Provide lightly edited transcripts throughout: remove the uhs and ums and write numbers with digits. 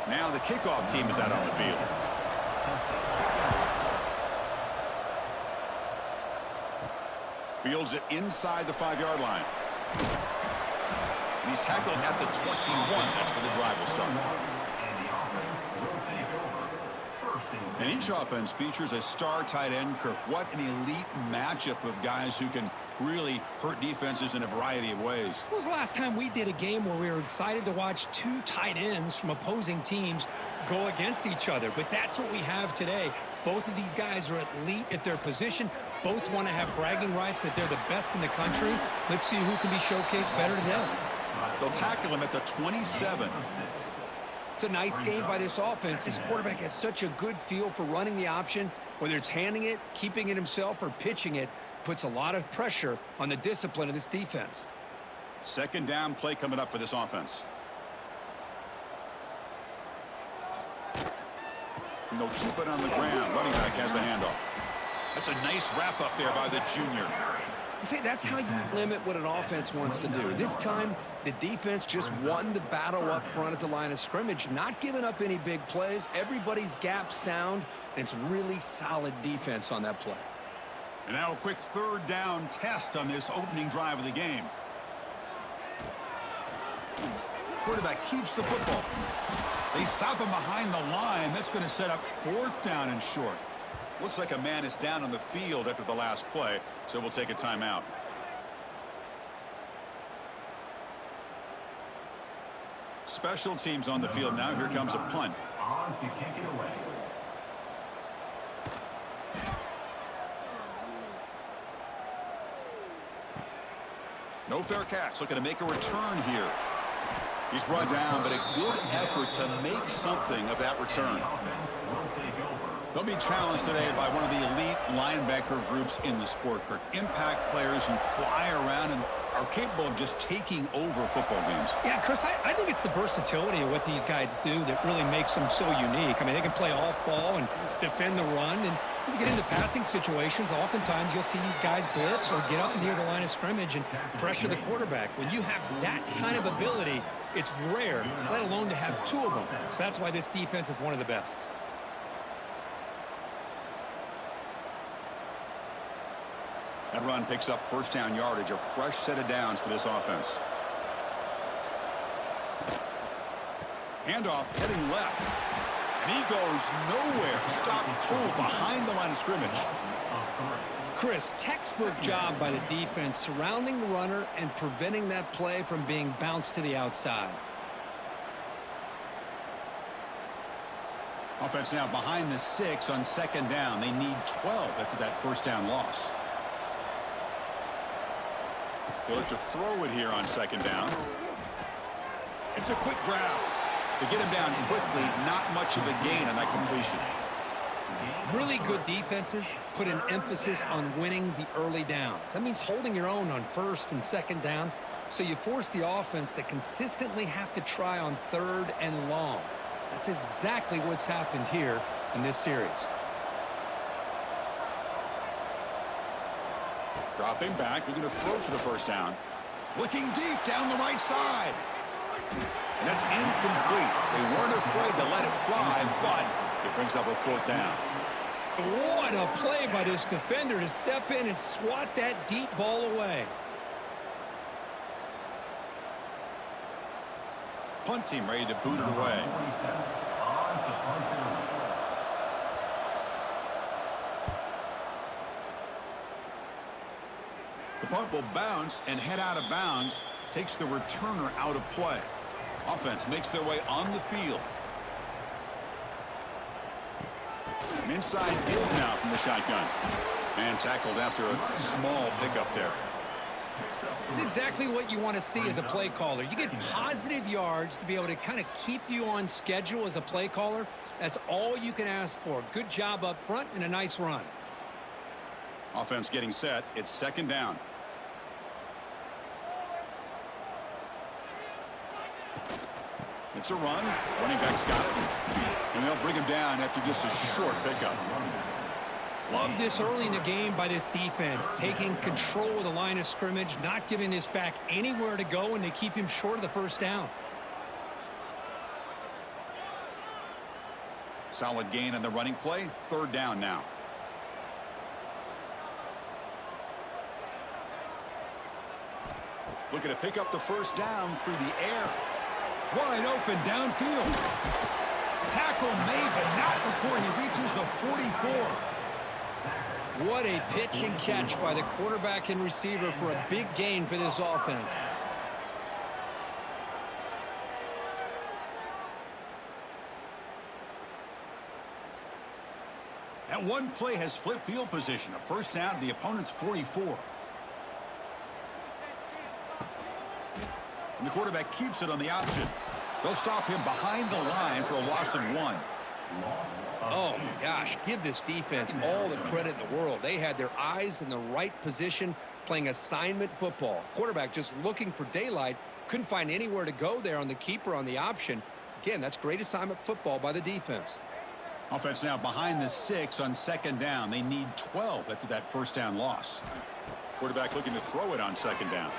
Now the kickoff team is out on the field. Fields it inside the 5-yard line. And he's tackled at the 21. That's where the drive will start. And each offense features a star tight end, Kirk. What an elite matchup of guys who can really hurt defenses in a variety of ways. When was the last time we did a game where we were excited to watch two tight ends from opposing teams go against each other? But that's what we have today. Both of these guys are elite at their position. Both want to have bragging rights that they're the best in the country. Let's see who can be showcased better today. They'll tackle him at the 27. It's a nice game by this offense. This quarterback has such a good feel for running the option. Whether it's handing it, keeping it himself, or pitching it, puts a lot of pressure on the discipline of this defense. Second down play coming up for this offense. And they'll keep it on the ground. Running back has the handoff. That's a nice wrap up there by the junior. See, that's how you limit what an offense wants to do. This time, the defense just won the battle up front at the line of scrimmage, not giving up any big plays. Everybody's gap sound, and it's really solid defense on that play. And now a quick third down test on this opening drive of the game. Quarterback keeps the football. They stop him behind the line. That's going to set up 4th down and short. Looks like a man is down on the field after the last play, so we'll take a timeout. Special teams on the field now. Here comes a punt. On to kick it away. No fair catch. Looking to make a return here. He's brought down, but a good effort to make something of that return. They'll be challenged today by one of the elite linebacker groups in the sport, Kirk. Impact players who fly around and are capable of just taking over football games. Yeah, Chris, I think it's the versatility of what these guys do that really makes them so unique. I mean, they can play off ball and defend the run, and if you get into passing situations, oftentimes you'll see these guys blitz or get up near the line of scrimmage and pressure the quarterback. When you have that kind of ability, it's rare, let alone to have two of them. So that's why this defense is one of the best. That run picks up 1st down yardage, a fresh set of downs for this offense. Handoff heading left. And he goes nowhere. Stop cold behind the line of scrimmage. Chris, textbook job by the defense surrounding the runner and preventing that play from being bounced to the outside. Offense now behind the 6 on 2nd down. They need 12 after that 1st down loss. They'll look to throw it here on 2nd down. It's a quick grab. To get him down quickly, not much of a gain on that completion. Really good defenses put an emphasis on winning the early downs. That means holding your own on 1st and 2nd down, so you force the offense to consistently have to try on 3rd and long. That's exactly what's happened here in this series. Dropping back, they're going to throw for the 1st down. Looking deep down the right side. And that's incomplete. They weren't afraid to let it fly, but it brings up a 4th down. What a play by this defender to step in and swat that deep ball away. Punt team ready to boot it away. The punt will bounce and head out of bounds. Takes the returner out of play. Offense makes their way on the field. An inside give now from the shotgun. And tackled after a small pickup there. It's exactly what you want to see as a play caller. You get positive yards to be able to kind of keep you on schedule as a play caller. That's all you can ask for. Good job up front and a nice run. Offense getting set. It's 2nd down. It's a run. Running back's got it. And they'll bring him down after just a short pickup. Love this early in the game by this defense, taking control of the line of scrimmage, not giving this back anywhere to go, and they keep him short of the 1st down. Solid gain on the running play. Third down now. Looking to pick up the first down through the air. Wide open downfield. Tackle made, but not before he reaches the 44. What a pitch and catch by the quarterback and receiver for a big gain for this offense. That one play has flipped field position. A first down to the opponent's 44. And the quarterback keeps it on the option. They'll stop him behind the line for a loss of 1. Oh, my gosh. Give this defense all the credit in the world. They had their eyes in the right position playing assignment football. Quarterback just looking for daylight. Couldn't find anywhere to go there on the keeper on the option. Again, that's great assignment football by the defense. Offense now behind the 6 on second down. They need 12 after that first down loss. Quarterback looking to throw it on second down.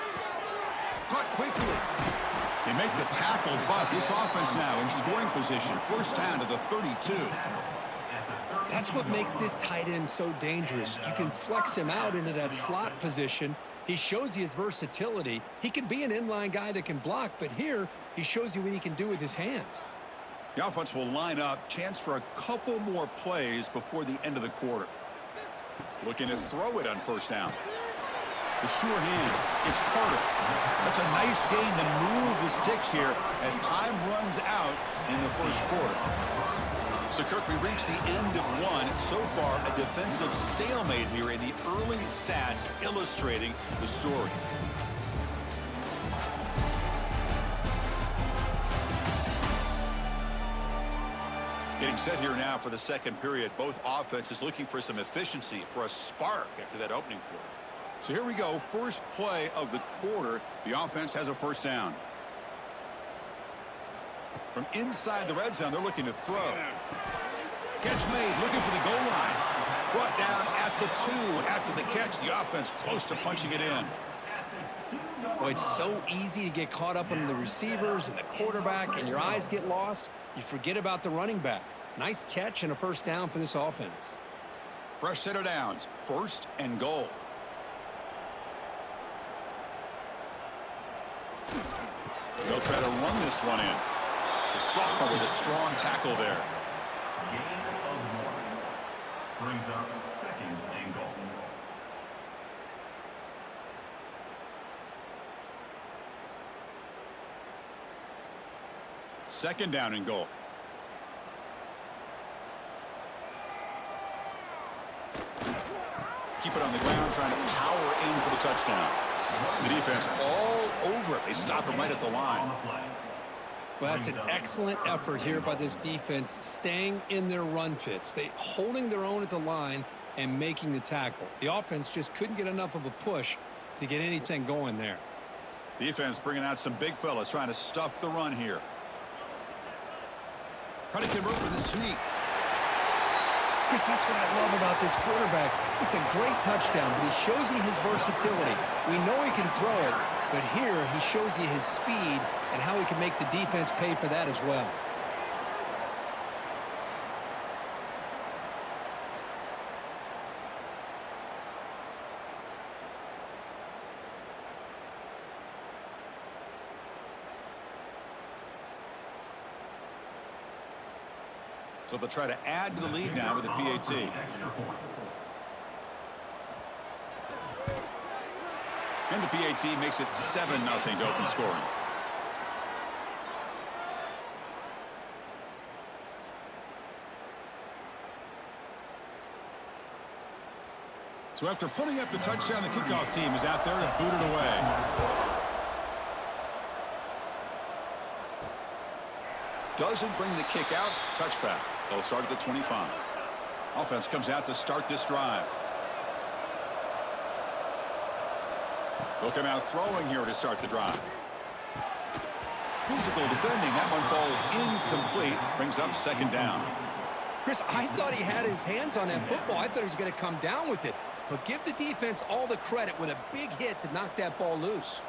Caught quickly. They make the tackle, but this offense now in scoring position. First down to the 32. That's what makes this tight end so dangerous. You can flex him out into that slot position. He shows you his versatility. He can be an inline guy that can block, but here he shows you what he can do with his hands. The offense will line up. Chance for a couple more plays before the end of the quarter. Looking to throw it on first down. The sure hands. It's Carter. That's a nice gain to move the sticks here as time runs out in the first quarter. So, Kirk, we reach the end of one. So far, a defensive stalemate here in the early stats illustrating the story. Getting set here now for the second period. Both offenses looking for some efficiency, for a spark after that opening quarter. So here we go. First play of the quarter. The offense has a first down. From inside the red zone, they're looking to throw. Catch made, looking for the goal line. Brought down at the 2 after the catch. The offense close to punching it in. Boy, it's so easy to get caught up on the receivers and the quarterback, and your eyes get lost. You forget about the running back. Nice catch and a first down for this offense. Fresh set of downs. First and goal. They'll try to run this one in. The sophomore with a strong tackle there. Gain of 1. Brings up second and goal. Second down and goal. Keep it on the ground, trying to power in for the touchdown. The defense all over it. They stop him right at the line. Well, that's an excellent effort here by this defense, staying in their run fits. Holding their own at the line and making the tackle. The offense just couldn't get enough of a push to get anything going there. Defense bringing out some big fellas, trying to stuff the run here. Trying to convert with a sneak. Chris, that's what I love about this quarterback. It's a great touchdown, but he shows you his versatility. We know he can throw it, but here he shows you his speed and how he can make the defense pay for that as well. So they'll try to add to the lead now with the PAT. And the PAT makes it 7-0 to open scoring. So after putting up the touchdown, the kickoff team is out there to boot it away. Doesn't bring the kick out. Touchback. They'll start at the 25. Offense comes out to start this drive. They'll come out throwing here to start the drive. Physical defending. That one falls incomplete. Brings up second down. Chris, I thought he had his hands on that football. I thought he was going to come down with it. But give the defense all the credit with a big hit to knock that ball loose.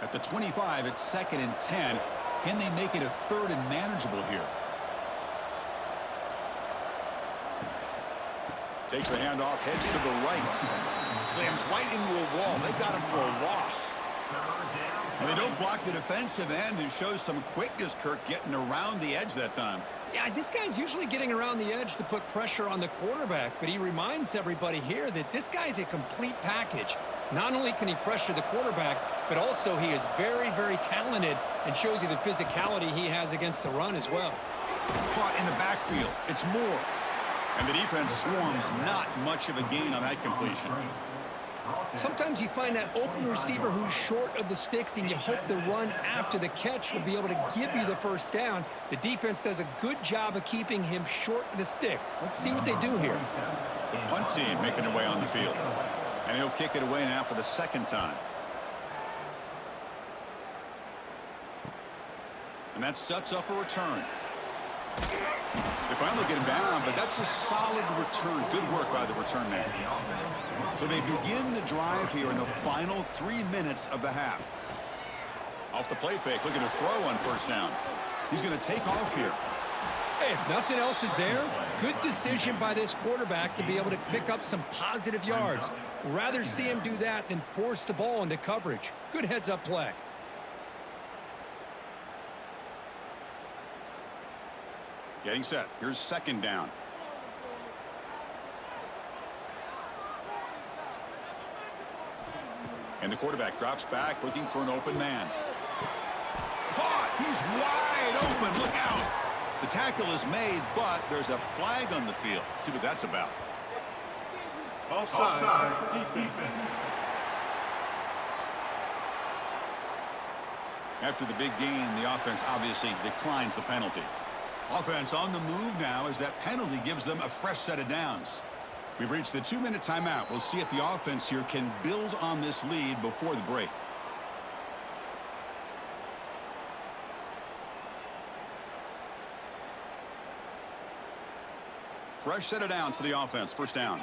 At the 25, it's 2nd and 10. Can they make it a third and manageable here? Takes the handoff, heads to the right. Slams right into a wall. They got him for a loss. And they don't block the defensive end and shows some quickness, Kirk, getting around the edge that time. Yeah, this guy's usually getting around the edge to put pressure on the quarterback, but he reminds everybody here that this guy's a complete package. Not only can he pressure the quarterback, but also he is very, very talented and shows you the physicality he has against the run as well. Caught in the backfield. It's more. And the defense swarms. Not much of a gain on that completion. Sometimes you find that open receiver who's short of the sticks, and you hope the run after the catch will be able to give you the first down. The defense does a good job of keeping him short of the sticks. Let's see what they do here. The punt team making their way on the field. And he'll kick it away now for the second time. And that sets up a return. They finally get him down, but that's a solid return. Good work by the return man. So they begin the drive here in the final 3 minutes of the half. Off the play fake, looking to throw on first down. He's going to take off here. Hey, if nothing else is there, good decision by this quarterback to be able to pick up some positive yards. Rather see him do that than force the ball into coverage. Good heads-up play. Getting set. Here's second down. And the quarterback drops back, looking for an open man. Caught! He's wide open! Look out! The tackle is made, but there's a flag on the field. Let's see what that's about. Offside. Defense. After the big gain, the offense obviously declines the penalty. Offense on the move now as that penalty gives them a fresh set of downs. We've reached the 2-minute timeout. We'll see if the offense here can build on this lead before the break. Fresh set of downs for the offense. First down.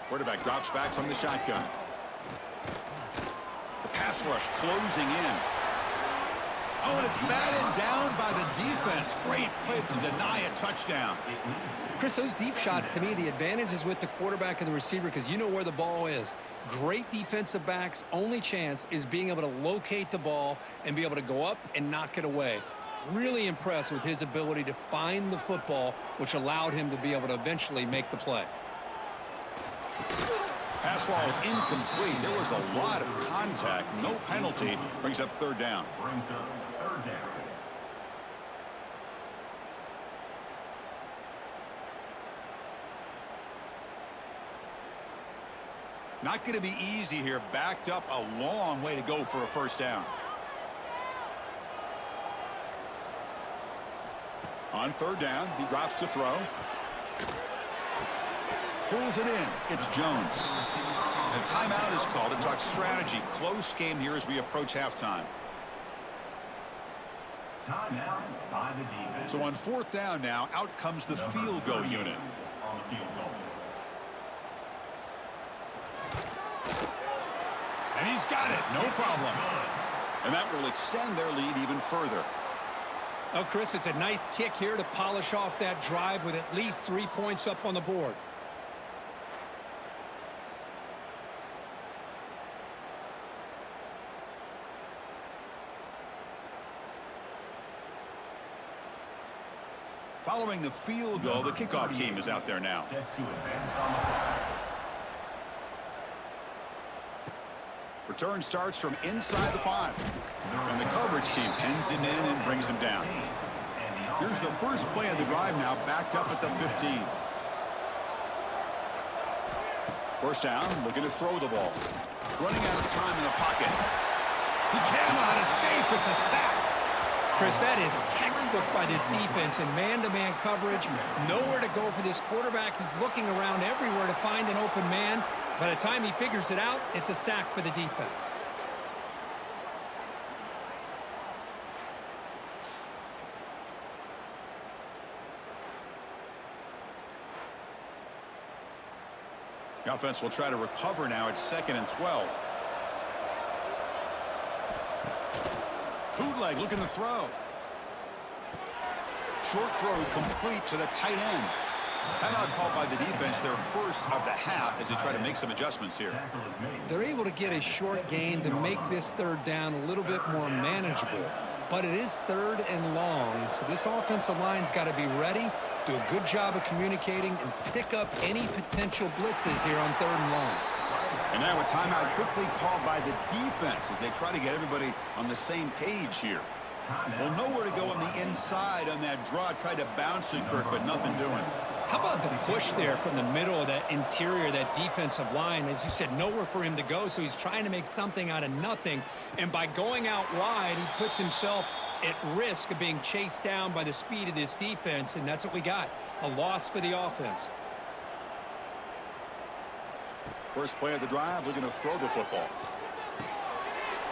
Quarterback drops back from the shotgun. The pass rush closing in. Oh, and it's batted down by the defense. Great play to deny a touchdown. Chris, those deep shots, to me, the advantage is with the quarterback and the receiver because you know where the ball is. Great defensive backs' only chance is being able to locate the ball and be able to go up and knock it away. Really impressed with his ability to find the football, which allowed him to be able to eventually make the play. Pass ball is incomplete. There was a lot of contact. No penalty. Brings up third down. Brings up third down. Not going to be easy here. Backed up a long way to go for a first down. On third down, he drops to throw. Pulls it in. It's Jones. And timeout is called to talk strategy. Close game here as we approach halftime. Timeout by the defense. So on fourth down now, out comes the field goal unit. On the field goal. And he's got it. No problem. And that will extend their lead even further. Oh, Chris, it's a nice kick here to polish off that drive with at least 3 points up on the board. Following the field goal, the kickoff team is out there now. Set to advance on the fly. Return starts from inside the 5. And the coverage team pens him in and brings him down. Here's the first play of the drive now, backed up at the 15. First down, looking to throw the ball. Running out of time in the pocket. He cannot escape. It's a sack. Chris, that is textbook by this defense in man-to-man coverage. Nowhere to go for this quarterback. He's looking around everywhere to find an open man. By the time he figures it out, it's a sack for the defense. The offense will try to recover now. It's 2nd and 12. Bootleg looking to throw. Short throw complete to the tight end. Timeout called by the defense, their first of the half, as they try to make some adjustments here. They're able to get a short gain to make this 3rd down a little bit more manageable. But it is 3rd and long, so this offensive line's got to be ready, do a good job of communicating, and pick up any potential blitzes here on 3rd and long. And now a timeout quickly called by the defense as they try to get everybody on the same page here. Well, nowhere to go on the inside on that draw. Tried to bounce it, Kirk, but nothing doing. How about the push there from the middle of that interior, that defensive line? As you said, nowhere for him to go, so he's trying to make something out of nothing. And by going out wide, he puts himself at risk of being chased down by the speed of this defense, and that's what we got, a loss for the offense. First play of the drive, looking to throw the football.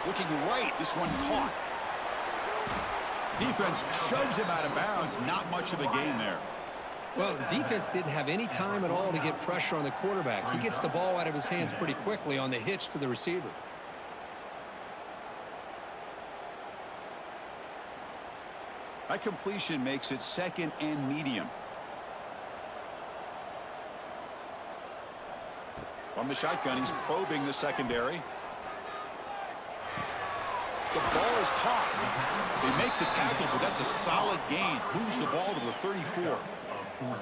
Looking right, this one caught. Defense shoves him out of bounds. Not much of a gain there. Well, the defense didn't have any time at all to get pressure on the quarterback. He gets the ball out of his hands pretty quickly on the hitch to the receiver. That completion makes it 2nd and medium. From the shotgun, he's probing the secondary. The ball is caught. They make the tackle, but that's a solid gain. Moves the ball to the 34.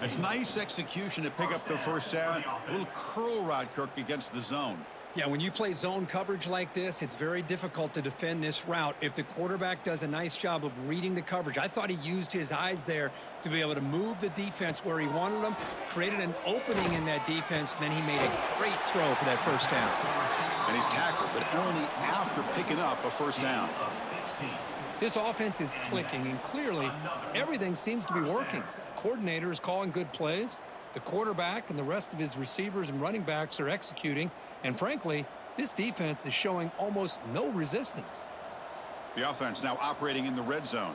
It's nice execution to pick up the first down. A little curl rod, Kirk, against the zone. Yeah, when you play zone coverage like this, it's very difficult to defend this route if the quarterback does a nice job of reading the coverage. I thought he used his eyes there to be able to move the defense where he wanted them, created an opening in that defense, and then he made a great throw for that first down. And he's tackled, but only after picking up a first down. This offense is clicking, and clearly everything seems to be working. The coordinator is calling good plays. The quarterback and the rest of his receivers and running backs are executing. And frankly, this defense is showing almost no resistance. The offense now operating in the red zone.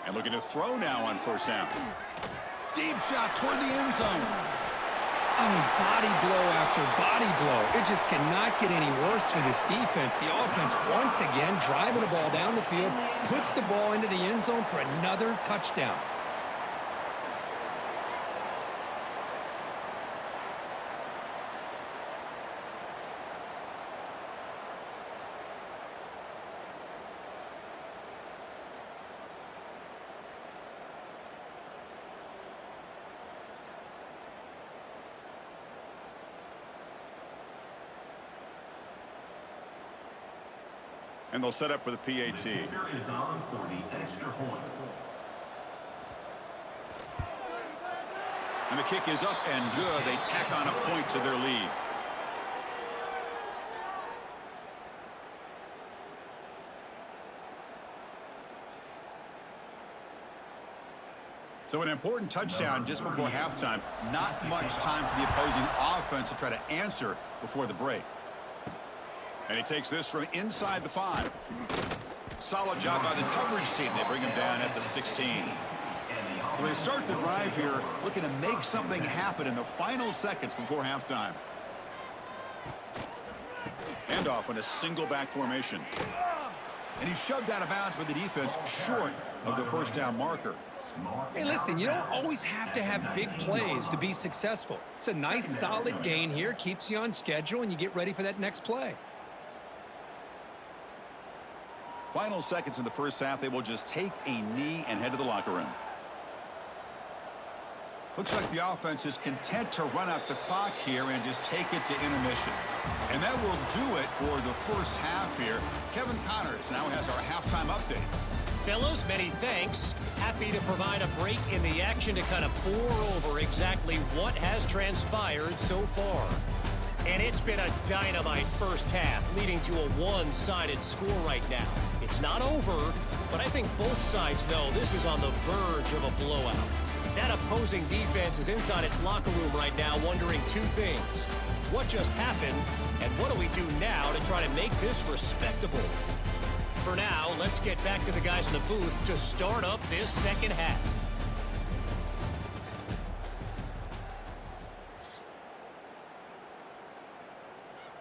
And looking to throw now on first down. Deep shot toward the end zone. I mean, body blow after body blow. It just cannot get any worse for this defense. The offense, once again, driving the ball down the field, puts the ball into the end zone for another touchdown. And they'll set up for the PAT. Is on for the extra point. And the kick is up and good. They tack on a point to their lead. So an important touchdown just before halftime. Not much time for the opposing offense to try to answer before the break. And he takes this from inside the 5. Solid job by the coverage team. They bring him down at the 16. So they start the drive here looking to make something happen in the final seconds before halftime. Handoff in a single back formation. And he's shoved out of bounds by the defense short of the first down marker. Hey, listen, you don't always have to have big plays to be successful. It's a nice, solid gain here, keeps you on schedule, and you get ready for that next play. Final seconds in the first half, they will just take a knee and head to the locker room. Looks like the offense is content to run out the clock here and just take it to intermission. And that will do it for the first half here. Kevin Connors now has our halftime update. Fellows, many thanks. Happy to provide a break in the action to kind of pour over exactly what has transpired so far. And it's been a dynamite first half, leading to a one-sided score right now. It's not over, but I think both sides know this is on the verge of a blowout. That opposing defense is inside its locker room right now wondering two things. What just happened, and what do we do now to try to make this respectable? For now, let's get back to the guys in the booth to start up this second half.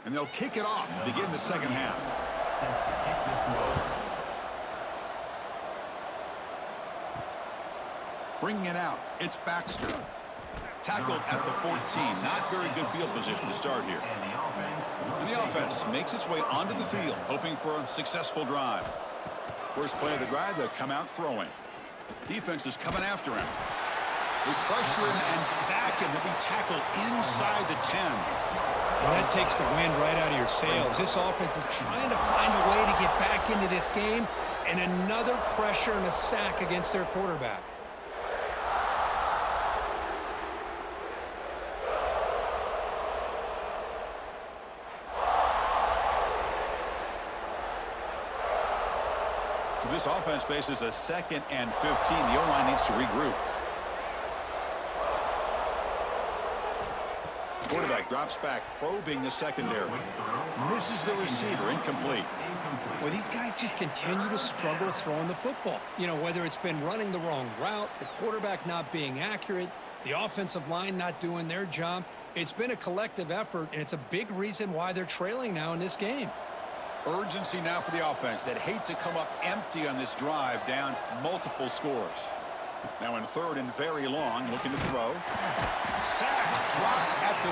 And they'll kick it off to begin the second half. Set to kick this one. Bringing it out, it's Baxter. Tackled at the 14. Not very good field position to start here. And the offense makes its way onto the field, hoping for a successful drive. First play of the drive, they'll come out throwing. Defense is coming after him. They pressure him and sack him to be tackled inside the 10. Well, that takes the wind right out of your sails. This offense is trying to find a way to get back into this game, and another pressure and a sack against their quarterback. So this offense faces a 2nd and 15. The O-line needs to regroup. Quarterback drops back, probing the secondary. Misses the receiver, incomplete. Well, these guys just continue to struggle throwing the football. You know, whether it's been running the wrong route, the quarterback not being accurate, the offensive line not doing their job. It's been a collective effort, and it's a big reason why they're trailing now in this game. Urgency now for the offense that hates to come up empty on this drive, down multiple scores. Now in 3rd and very long, looking to throw. Sacked, dropped at the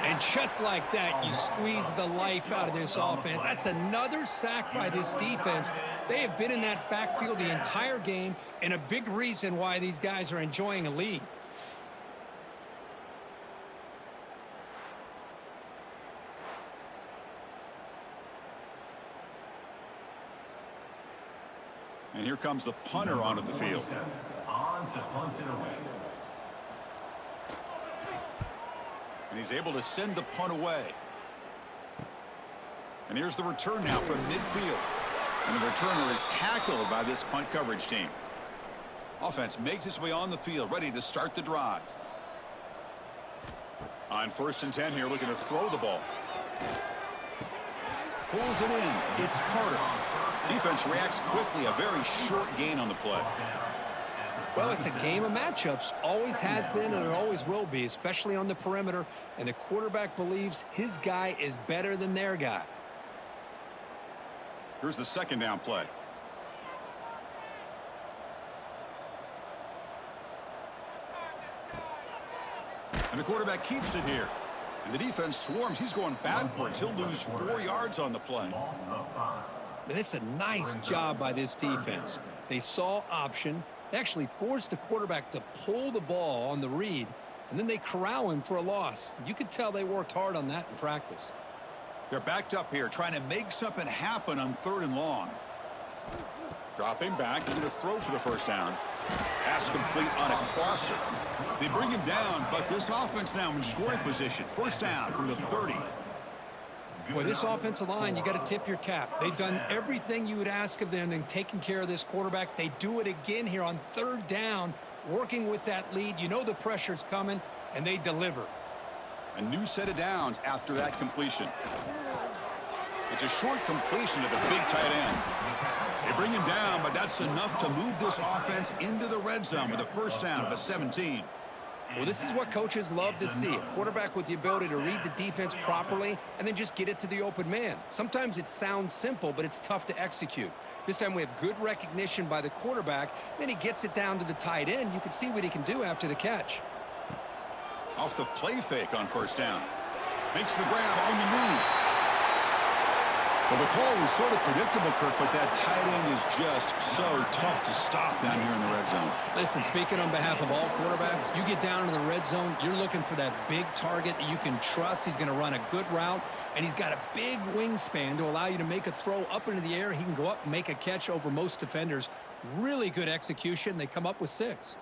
3. And just like that, you squeeze the life out of this offense. That's another sack by this defense. They have been in that backfield the entire game, and a big reason why these guys are enjoying a lead. And here comes the punter onto the field. On to punt it away. And he's able to send the punt away. And here's the return now from midfield. And the returner is tackled by this punt coverage team. Offense makes its way on the field, ready to start the drive. On 1st and 10 here, looking to throw the ball. Pulls it in. It's Carter. Defense reacts quickly. A very short gain on the play. Well, it's a game of matchups. Always has been, and it always will be, especially on the perimeter. And the quarterback believes his guy is better than their guy. Here's the 2nd down play. And the quarterback keeps it here. And the defense swarms. He's going backwards. He'll lose 4 yards on the play. Loss of 5. And it's a nice job by this defense. They saw option. They actually forced the quarterback to pull the ball on the read, and then they corral him for a loss. You could tell they worked hard on that in practice. They're backed up here, trying to make something happen on 3rd and long. Dropping back, they're going to throw for the 1st down. Pass complete on a crosser. They bring him down, but this offense now in scoring position. 1st down from the 30. Boy, this offensive line, you got to tip your cap. They've done everything you would ask of them in taking care of this quarterback. They do it again here on 3rd down, working with that lead. You know the pressure's coming, and they deliver. A new set of downs after that completion. It's a short completion to the big tight end. They bring him down, but that's enough to move this offense into the red zone with a 1st down of the 17. Well, this is what coaches love to see. A quarterback with the ability to read the defense properly and then just get it to the open man. Sometimes it sounds simple, but it's tough to execute. This time we have good recognition by the quarterback. Then he gets it down to the tight end. You can see what he can do after the catch. Off the play fake on 1st down. Makes the grab on the move. Well, the call was sort of predictable, Kirk, but that tight end is just so tough to stop down here in the red zone. Listen, speaking on behalf of all quarterbacks, you get down into the red zone, you're looking for that big target that you can trust. He's going to run a good route, and he's got a big wingspan to allow you to make a throw up into the air. He can go up and make a catch over most defenders. Really good execution. They come up with 6.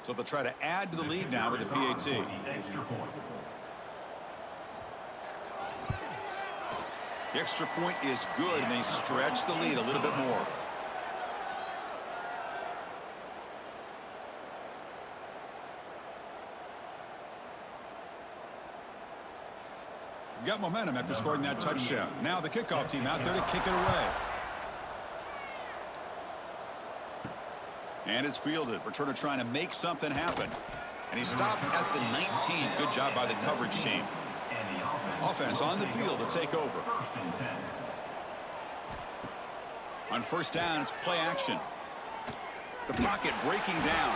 So they'll try to add to the lead now with the PAT. Extra point. The extra point is good, and they stretch the lead a little bit more. Got momentum after scoring that touchdown. Now the kickoff team out there to kick it away. And it's fielded. Returner trying to make something happen. And he stopped at the 19. Good job by the coverage team. Offense on the field to take over. On first down, it's play action. The pocket breaking down.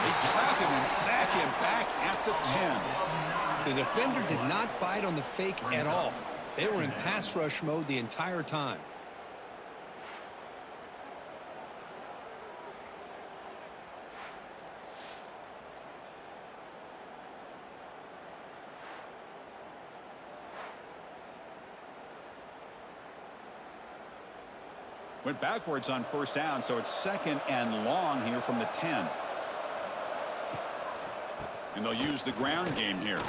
They trap him and sack him back at the 10. The defender did not bite on the fake at all. They were in pass rush mode the entire time. Went backwards on first down, so it's second and long here from the 10. And they'll use the ground game here.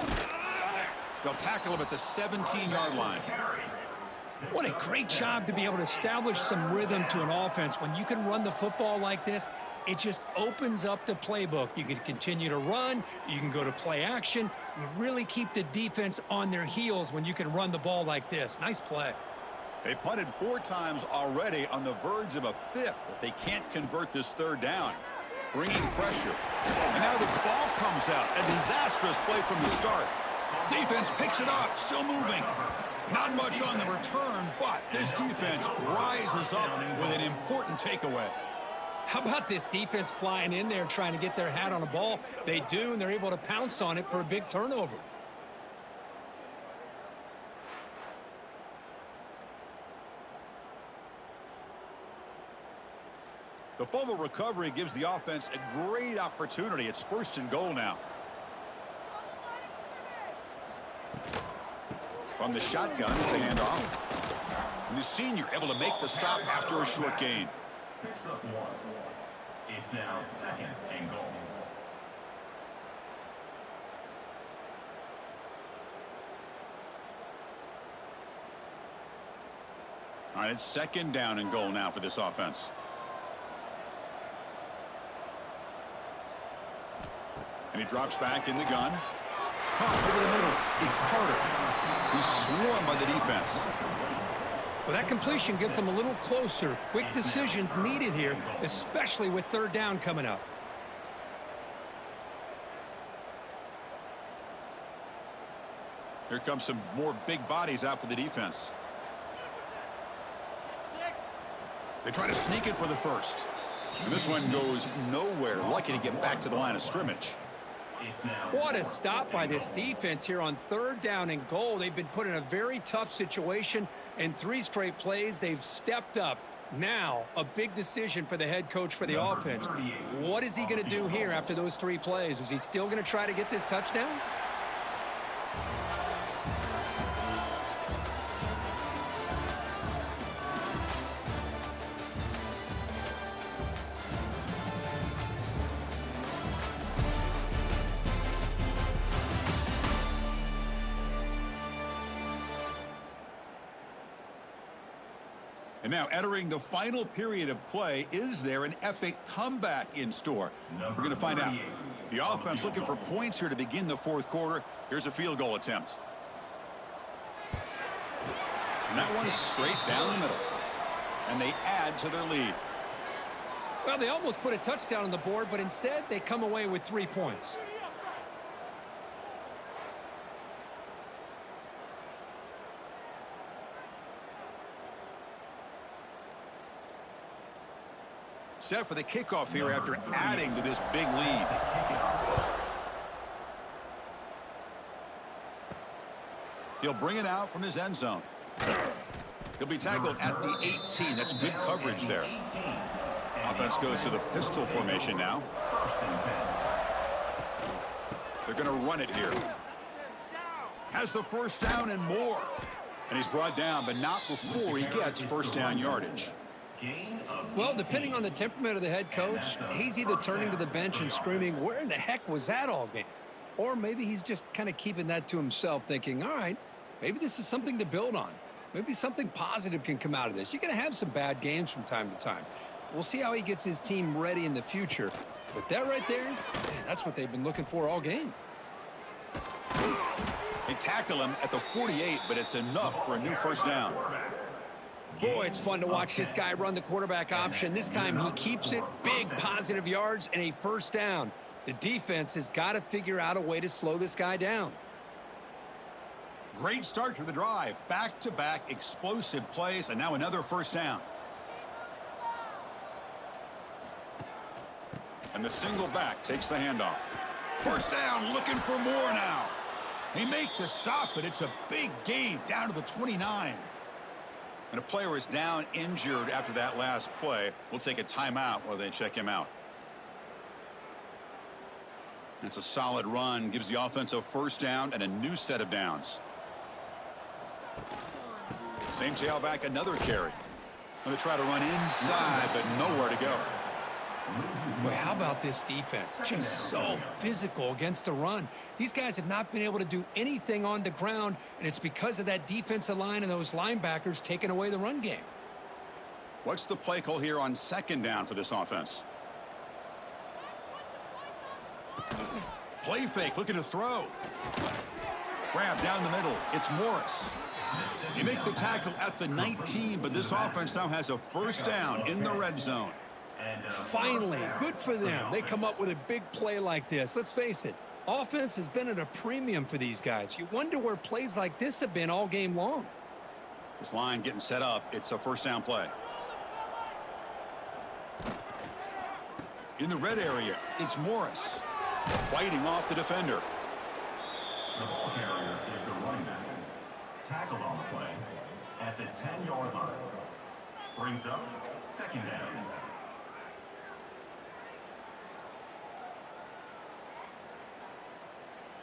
They'll tackle him at the 17-yard line. What a great job to be able to establish some rhythm to an offense. When you can run the football like this, it just opens up the playbook. You can continue to run. You can go to play action. You really keep the defense on their heels when you can run the ball like this. Nice play. They punted 4 times already, on the verge of a 5th if they can't convert this third down. Bringing pressure. And now the ball comes out. A disastrous play from the start. Defense picks it up, still moving. Not much on the return, but this defense rises up with an important takeaway. How about this defense flying in there trying to get their hat on a ball? They do, and they're able to pounce on it for a big turnover. The fumble recovery gives the offense a great opportunity. It's first and goal now. From the shotgun, it's a handoff. And the senior able to make the stop after a short gain. Picks up 1. It's now second and goal. All right, it's second down and goal now for this offense. And he drops back in the gun. Caught over the middle. It's Carter. He's swarmed by the defense. Well, that completion gets them a little closer. Quick decisions needed here, especially with third down coming up. Here comes some more big bodies out for the defense. They try to sneak it for the first. And this one goes nowhere. Lucky to get back to the line of scrimmage. What a stop by this defense here on third down and goal. They've been put in a very tough situation. In 3 straight plays, they've stepped up. Now, a big decision for the head coach for the offense. What is he going to do here after those 3 plays? Is he still going to try to get this touchdown? And now entering the final period of play, is there an epic comeback in store? We're going to find out. The offense looking for points here to begin the 4th quarter. Here's a field goal attempt. And that one's straight down the middle. And they add to their lead. Well, they almost put a touchdown on the board, but instead they come away with 3 points. Set for the kickoff here after adding to this big lead. He'll bring it out from his end zone. He'll be tackled at the 18. That's good coverage there. Offense goes to the pistol formation now. They're going to run it here. Has the first down and more. And he's brought down, but not before he gets first down yardage. Well, depending on the temperament of the head coach, he's either turning to the bench and screaming, where in the heck was that all game? Or maybe he's just kind of keeping that to himself, thinking, all right, maybe this is something to build on. Maybe something positive can come out of this. You're going to have some bad games from time to time. We'll see how he gets his team ready in the future. But that right there, man, that's what they've been looking for all game. They tackle him at the 48, but it's enough for a new first down. Boy, it's fun to watch this guy run the quarterback option. This time he keeps it, big positive yards, and a first down. The defense has got to figure out a way to slow this guy down. Great start to the drive. Back-to-back explosive plays, and now another first down. And the single back takes the handoff. First down, looking for more now. They make the stop, but it's a big gain down to the 29. And a player is down injured after that last play. We'll take a timeout while they check him out. It's a solid run, gives the offense a first down and a new set of downs. Same tailback, another carry. Going to try to run inside, but nowhere to go. Boy, how about this defense? Just so physical against the run. These guys have not been able to do anything on the ground, and it's because of that defensive line and those linebackers taking away the run game. What's the play call here on second down for this offense? Play fake, looking to throw. Grab down the middle. It's Morris. You make the tackle at the 19, but this offense now has a first down in the red zone. Finally, good for them. They come up with a big play like this. Let's face it, offense has been at a premium for these guys. You wonder where plays like this have been all game long. This line getting set up. It's a first down play. In the red area, it's Morris. Fighting off the defender. The ball carrier is the running back. Tackled on the play at the 10-yard line. Brings up second down.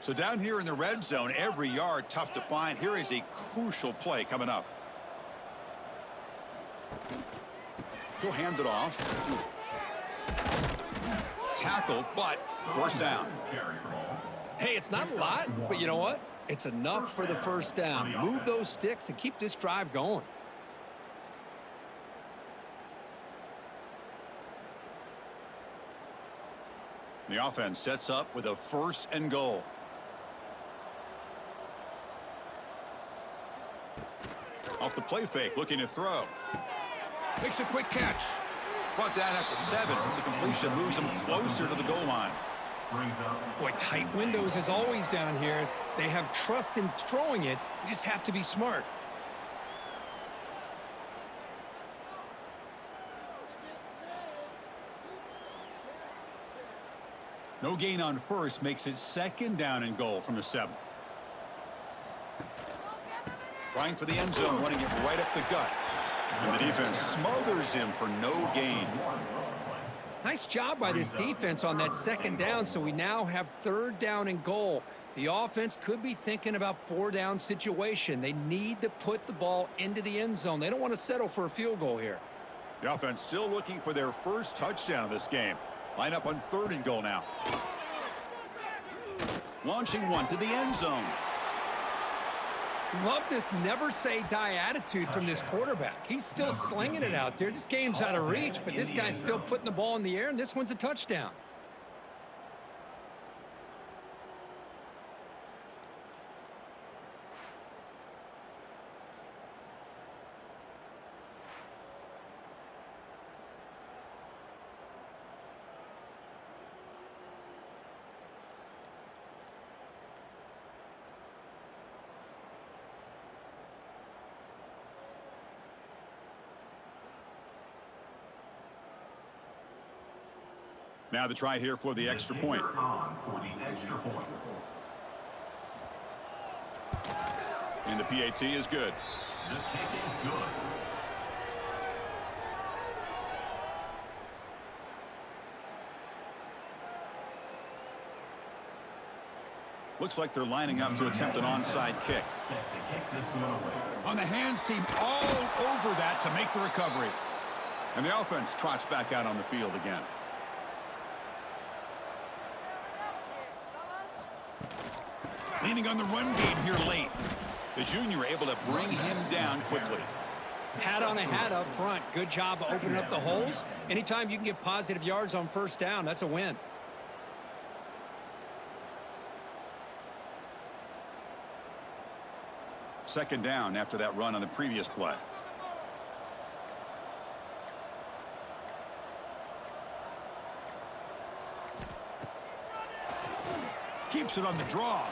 So down here in the red zone, every yard tough to find. Here is a crucial play coming up. He'll hand it off. Tackle, but first down. Hey, it's not a lot, but you know what? It's enough for the first down. Move those sticks and keep this drive going. The offense sets up with a first and goal. Off the play fake, looking to throw. Makes a quick catch. Brought down at the 7. The completion moves him closer to the goal line. Boy, tight windows as always down here. They have trust in throwing it. You just have to be smart. No gain on first makes it second down and goal from the 7. Trying for the end zone, running it right up the gut. And the defense smothers him for no gain. Nice job by this defense on that second down, so we now have third down and goal. The offense could be thinking about 4-down situation. They need to put the ball into the end zone. They don't want to settle for a field goal here. The offense still looking for their first touchdown of this game. Line up on third and goal now. Launching one to the end zone. Love this never-say-die attitude from this quarterback. He's still slinging it out there. This game's out of reach, but this guy's still putting the ball in the air, and this one's a touchdown. Now the try here for the extra point. And the PAT is good. The kick is good. Looks like they're lining up to attempt an onside kick. On the hands team all over that to make the recovery. And the offense trots back out on the field again. Leaning on the run game here late. The junior able to bring him down quickly. Hat on a hat up front. Good job of opening up the holes. Anytime you can get positive yards on first down, that's a win. Second down after that run on the previous play. keeps it on the draw.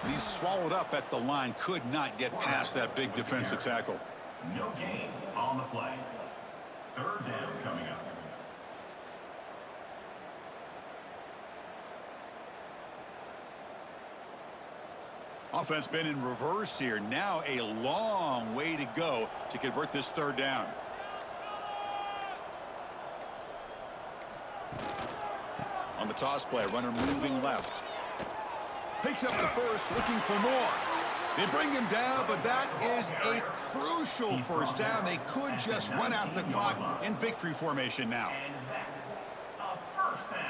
He's swallowed up at the line. Could not get past that big defensive tackle. No gain on the play. Third down coming up. Offense been in reverse here. Now a long way to go to convert this third down. On the toss play, runner moving left. Picks up the first, looking for more. They bring him down, but that is a crucial first down. They could just run out the clock in victory formation now. And that's a first down.